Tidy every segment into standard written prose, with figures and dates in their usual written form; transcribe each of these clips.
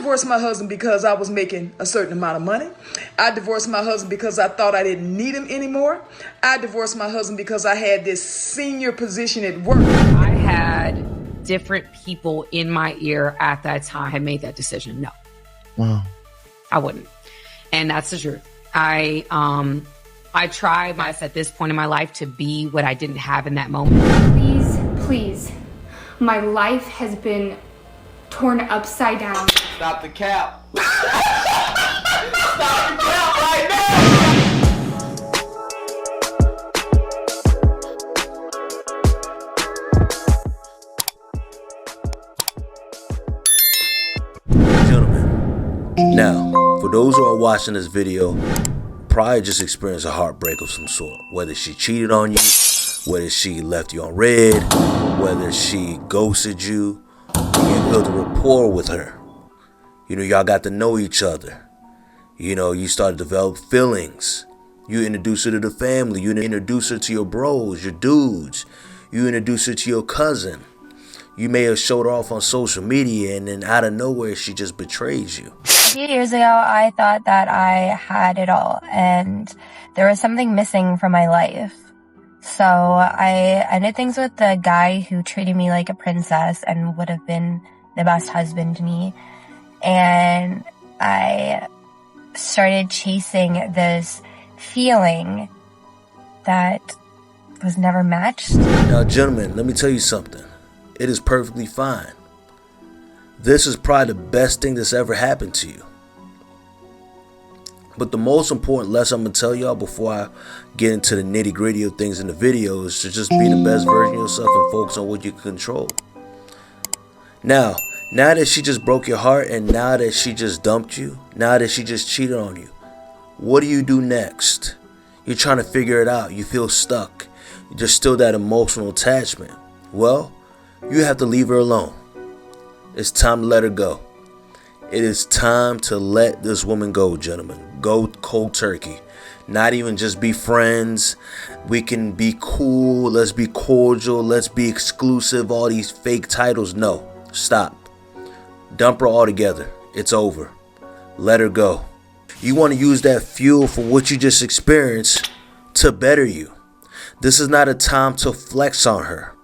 divorced my husband because I was making a certain amount of money. I divorced my husband because I thought I didn't need him anymore. I divorced my husband because I had this senior position at work. I had different people in my ear at that time had made that decision. No. Wow. I wouldn't. And that's the truth. I tried my best at this point in my life to be what I didn't have in that moment. Please. My life has been torn upside down. Stop the cap. Stop the cap right now. Gentlemen, now, for those who are watching this video, probably just experienced a heartbreak of some sort. Whether she cheated on you, whether she left you on red, whether she ghosted you, you built a rapport with her. You know, y'all got to know each other. You know, you started to develop feelings. You introduce her to the family. You introduce her to your bros, your dudes. You introduce her to your cousin. You may have showed her off on social media, and then out of nowhere, she just betrays you. A few years ago, I thought that I had it all, and there was something missing from my life. So I ended things with the guy who treated me like a princess and would have been the best husband to me. And I started chasing this feeling that was never matched. Now, gentlemen, let me tell you something. It is perfectly fine. This is probably the best thing that's ever happened to you. But the most important lesson I'm going to tell y'all before I get into the nitty gritty of things in the video is to just be the best version of yourself and focus on what you can control. Now that she just broke your heart, and now that she just dumped you, now that she just cheated on you, what do you do next? You're trying to figure it out. You feel stuck. There's still that emotional attachment. Well, you have to leave her alone. It's time to let her go. It is time to let this woman go, gentlemen. Go cold turkey. Not even just be friends. We can be cool. Let's be cordial. Let's be exclusive. All these fake titles. No. Stop. Dump her altogether. It's over. Let her go. You want to use that fuel for what you just experienced to better you. This is not a time to flex on her.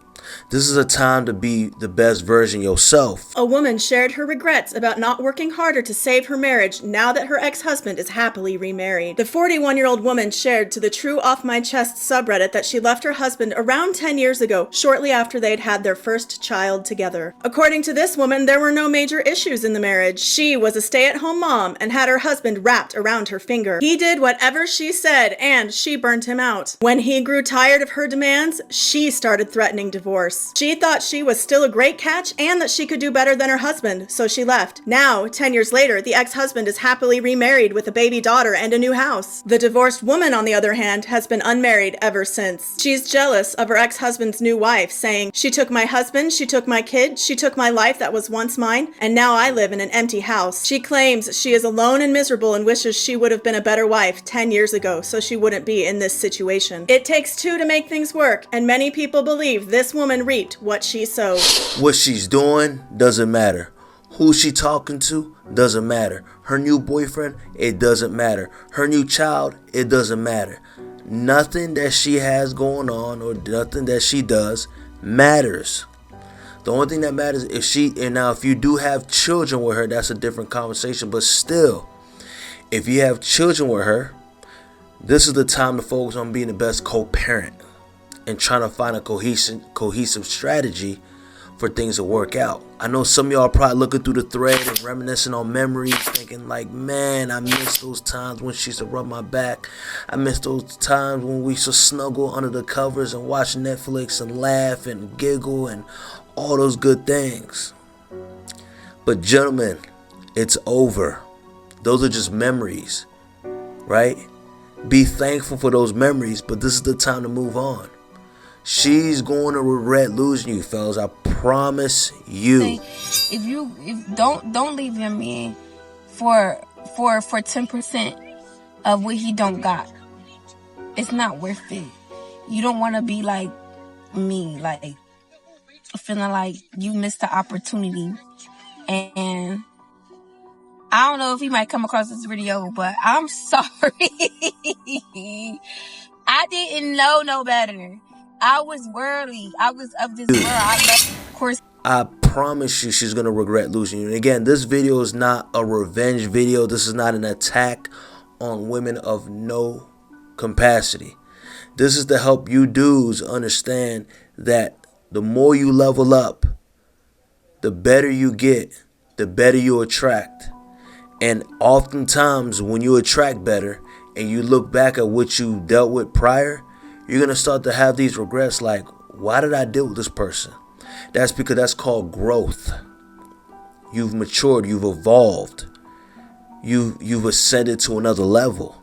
This is a time to be the best version of yourself. A woman shared her regrets about not working harder to save her marriage now that her ex-husband is happily remarried. The 41-year-old woman shared to the True Off My Chest subreddit that she left her husband around 10 years ago, shortly after they'd had their first child together. According to this woman, there were no major issues in the marriage. She was a stay-at-home mom and had her husband wrapped around her finger. He did whatever she said, and she burnt him out. When he grew tired of her demands, she started threatening divorce. She thought she was still a great catch and that she could do better than her husband, so she left. Now, 10 years later, the ex-husband is happily remarried with a baby daughter and a new house. The divorced woman, on the other hand, has been unmarried ever since. She's jealous of her ex-husband's new wife, saying, "She took my husband, she took my kid, she took my life that was once mine, and now I live in an empty house." She claims she is alone and miserable and wishes she would have been a better wife 10 years ago so she wouldn't be in this situation. It takes two to make things work, and many people believe this woman reaped what she sowed. What she's doing doesn't matter. Who she talking to doesn't matter. Her new boyfriend, it doesn't matter. Her new child, it doesn't matter. Nothing that she has going on or nothing that she does matters. The only thing that matters is if you do have children with her, that's a different conversation. But still, if you have children with her, this is the time to focus on being the best co-parent and trying to find a cohesive strategy for things to work out. I know some of y'all are probably looking through the thread and reminiscing on memories, thinking like, man, I miss those times when she used to rub my back. I miss those times when we used to snuggle under the covers and watch Netflix and laugh and giggle and all those good things. But gentlemen, it's over. Those are just memories, right? Be thankful for those memories, but this is the time to move on. She's going to regret losing you, fellas. I promise you. If don't leave your man for 10% of what he don't got. It's not worth it. You don't want to be like me, like feeling like you missed the opportunity and I don't know if he might come across this video, but I'm sorry. I didn't know no better. I was worldly. I was of this world. Of course. I promise you she's going to regret losing you. And again, this video is not a revenge video. This is not an attack on women of no capacity. This is to help you dudes understand that the more you level up, the better you get, the better you attract. And oftentimes when you attract better and you look back at what you dealt with prior, you're going to start to have these regrets like, why did I deal with this person? That's because that's called growth. You've matured, you've evolved. You've ascended to another level.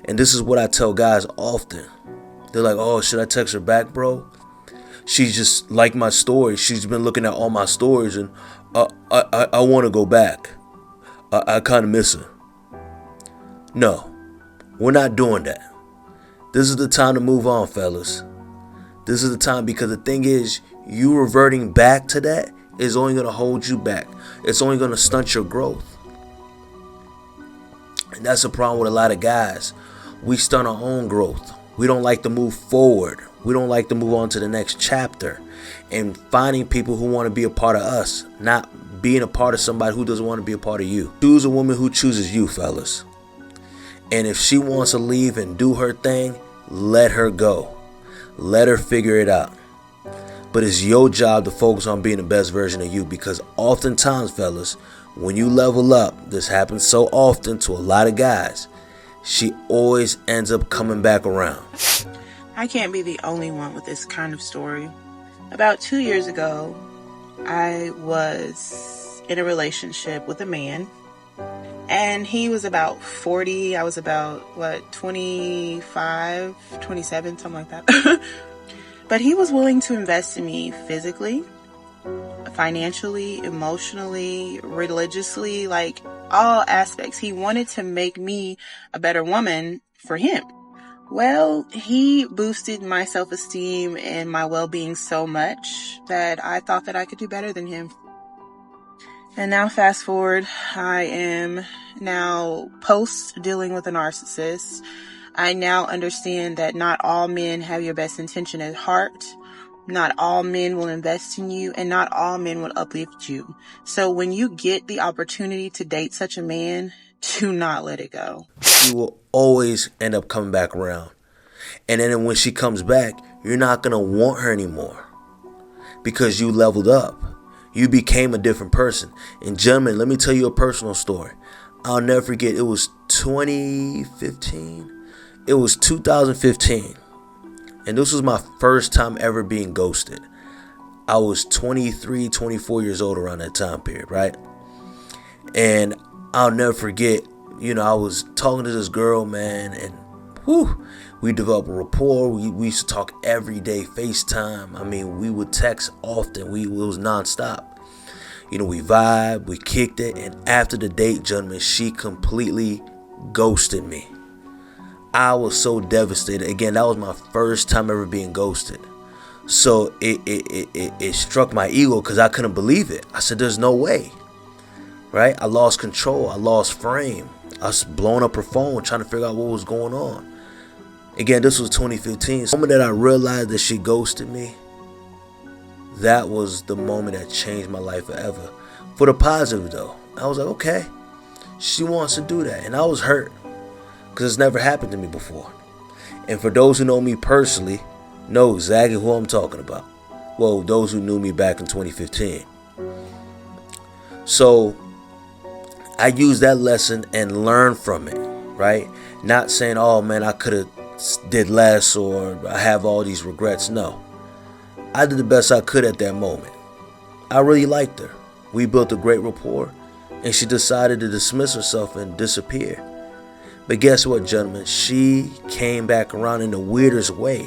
And this is what I tell guys often. They're like, oh, should I text her back, bro? She's just like my story. She's been looking at all my stories and I want to go back. I kind of miss her. No, we're not doing that. This is the time to move on, fellas. This is the time, because the thing is, you reverting back to that is only going to hold you back. It's only going to stunt your growth. And that's the problem with a lot of guys. We stunt our own growth. We don't like to move forward. We don't like to move on to the next chapter and finding people who want to be a part of us, not being a part of somebody who doesn't want to be a part of you. Choose a woman who chooses you, fellas. And if she wants to leave and do her thing, let her go. Let her figure it out. But it's your job to focus on being the best version of you, because oftentimes, fellas, when you level up, this happens so often to a lot of guys, she always ends up coming back around. I can't be the only one with this kind of story. About 2 years ago, I was in a relationship with a man, and he was about 40. I was about, 25, 27, something like that. But he was willing to invest in me physically, financially, emotionally, religiously, like all aspects. He wanted to make me a better woman for him. Well, he boosted my self-esteem and my well-being so much that I thought that I could do better than him. And now fast forward, I am now post dealing with a narcissist. I now understand that not all men have your best intention at heart. Not all men will invest in you, and not all men will uplift you. So when you get the opportunity to date such a man, do not let it go. She will always end up coming back around. And then when she comes back, you're not going to want her anymore because you leveled up. You became a different person. And gentlemen, let me tell you a personal story. I'll never forget. It was 2015. It was 2015. And this was my first time ever being ghosted. I was 23, 24 years old around that time period, right? And I'll never forget, I was talking to this girl, man, and we developed a rapport. We used to talk every day, FaceTime. I mean, we would text often. It was nonstop. We vibed, we kicked it, and after the date, gentlemen, she completely ghosted me. I was so devastated. Again, that was my first time ever being ghosted. So it struck my ego because I couldn't believe it. I said, there's no way. Right? I lost control. I lost frame. I was blowing up her phone trying to figure out what was going on. Again, this was 2015. The moment that I realized that she ghosted me, that was the moment that changed my life forever. For the positive, though. I was like, okay, she wants to do that. And I was hurt because it's never happened to me before. And for those who know me personally, know exactly who I'm talking about. Well, those who knew me back in 2015. So I used that lesson and learned from it, right? Not saying, oh man, I could have did less or I have all these regrets. No, I did the best I could at that moment. I really liked her. We built a great rapport, and she decided to dismiss herself and disappear. But guess what, gentlemen? She came back around in the weirdest way.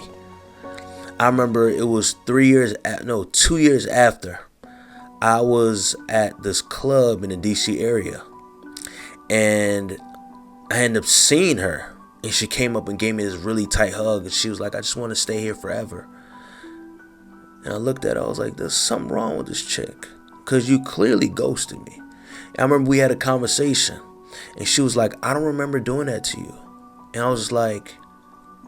I remember it was 2 years after I was at this club in the DC area, and I ended up seeing her, and she came up and gave me this really tight hug, and she was like, I just want to stay here forever. And I looked at her, I was like, there's something wrong with this chick, because you clearly ghosted me. And I remember we had a conversation, and she was like, I don't remember doing that to you. And I was just like,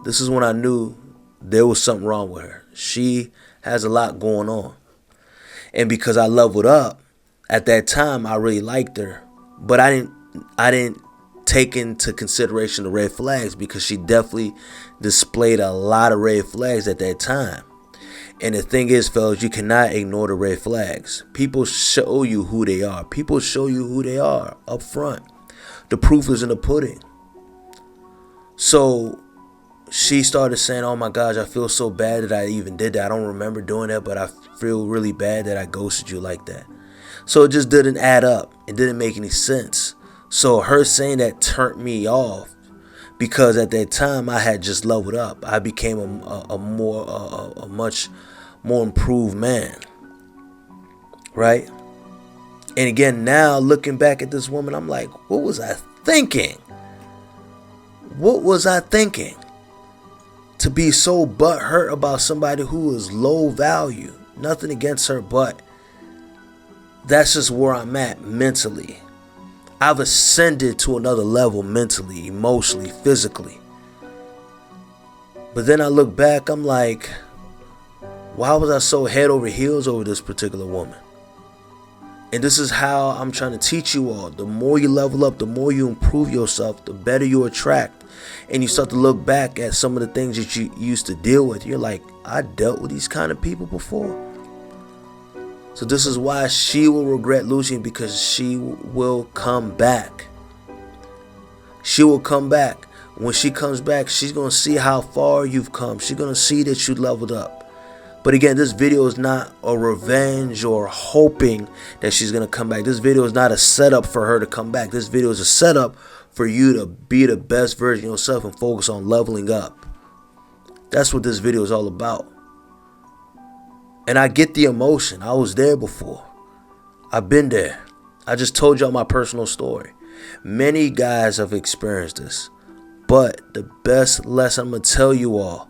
this is when I knew there was something wrong with her. She has a lot going on. And because I leveled up, at that time I really liked her. But I didn't take into consideration the red flags, because she definitely displayed a lot of red flags at that time. And the thing is, fellas, you cannot ignore the red flags. People show you who they are. People show you who they are up front. The proof is in the pudding. So she started saying, oh my gosh, I feel so bad that I even did that. I don't remember doing that, but I feel really bad that I ghosted you like that. So it just didn't add up. It didn't make any sense. So her saying that turned me off, because at that time I had just leveled up. I became a much more improved man. Right? And again, now looking back at this woman, I'm like, what was I thinking? What was I thinking? To be so butthurt about somebody who is low value. Nothing against her, but that's just where I'm at mentally. I've ascended to another level mentally, emotionally, physically. But then I look back, I'm like, why was I so head over heels over this particular woman? And this is how I'm trying to teach you all. The more you level up, the more you improve yourself, the better you attract. And you start to look back at some of the things that you used to deal with. You're like, I dealt with these kind of people before. So this is why she will regret losing, because she will come back. She will come back. When she comes back, she's going to see how far you've come. She's going to see that you leveled up. But again, this video is not a revenge or hoping that she's going to come back. This video is not a setup for her to come back. This video is a setup for you to be the best version of yourself and focus on leveling up. That's what this video is all about. And I get the emotion. I was there before. I've been there. I just told y'all my personal story. Many guys have experienced this. But the best lesson I'm going to tell you all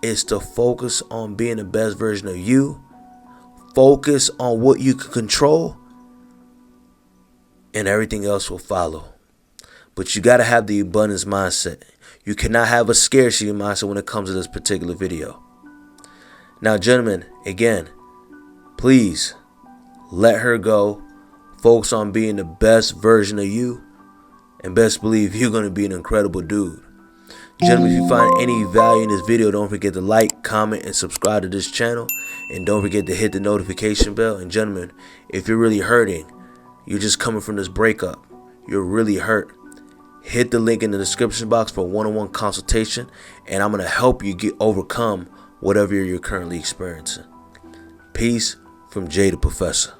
is to focus on being the best version of you. Focus on what you can control. And everything else will follow. But you got to have the abundance mindset. You cannot have a scarcity mindset when it comes to this particular video. Now, gentlemen, again, please let her go. Focus on being the best version of you. And best believe you're going to be an incredible dude. Gentlemen, if you find any value in this video, don't forget to like, comment, and subscribe to this channel. And don't forget to hit the notification bell. And gentlemen, if you're really hurting, you're just coming from this breakup, you're really hurt, hit the link in the description box for a one-on-one consultation. And I'm going to help you overcome whatever you're currently experiencing. Peace from Jay the Professor.